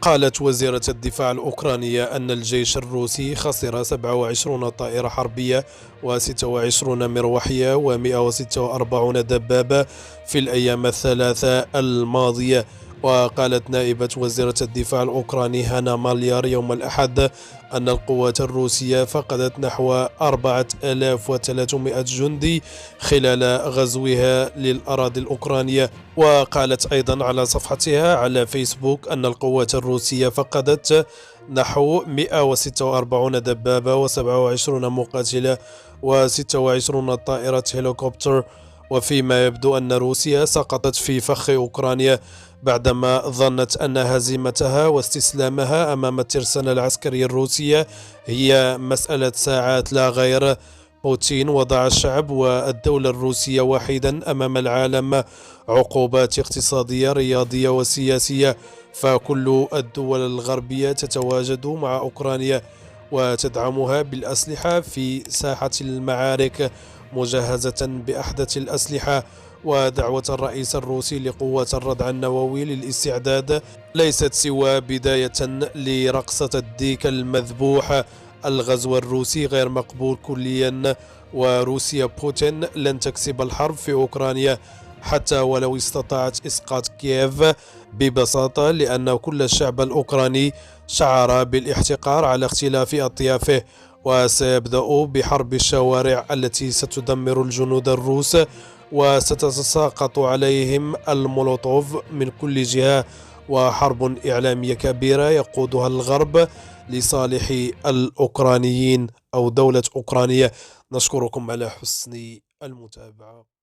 قالت وزيرة الدفاع الأوكرانية أن الجيش الروسي خسر 27 طائرة حربية و26 مروحية و146 دبابة في الأيام الثلاثة الماضية. وقالت نائبة وزيرة الدفاع الأوكراني هانا ماليار يوم الأحد أن القوات الروسية فقدت نحو 4300 جندي خلال غزوها للأراضي الأوكرانية. وقالت أيضا على صفحتها على فيسبوك أن القوات الروسية فقدت نحو 146 دبابة و27 مقاتلة و26 طائرة هليكوبتر. وفيما يبدو أن روسيا سقطت في فخ أوكرانيا بعدما ظنت أن هزيمتها واستسلامها أمام الترسانة العسكرية الروسية هي مسألة ساعات لا غير. بوتين وضع الشعب والدولة الروسية واحدا أمام العالم، عقوبات اقتصادية رياضية وسياسية، فكل الدول الغربية تتواجد مع أوكرانيا وتدعمها بالأسلحة في ساحة المعارك مجهزة بأحدث الأسلحة. ودعوة الرئيس الروسي لقوات الردع النووي للاستعداد ليست سوى بداية لرقصة الديك المذبوح. الغزو الروسي غير مقبول كليا، وروسيا بوتين لن تكسب الحرب في أوكرانيا حتى ولو استطاعت إسقاط كييف، ببساطة لأن كل الشعب الأوكراني شعر بالاحتقار على اختلاف أطيافه، وسيبدأ بحرب الشوارع التي ستدمر الجنود الروس وستتساقط عليهم المولوتوف من كل جهة، وحرب إعلامية كبيرة يقودها الغرب لصالح الأوكرانيين أو دولة أوكرانيا. نشكركم على حسن المتابعة.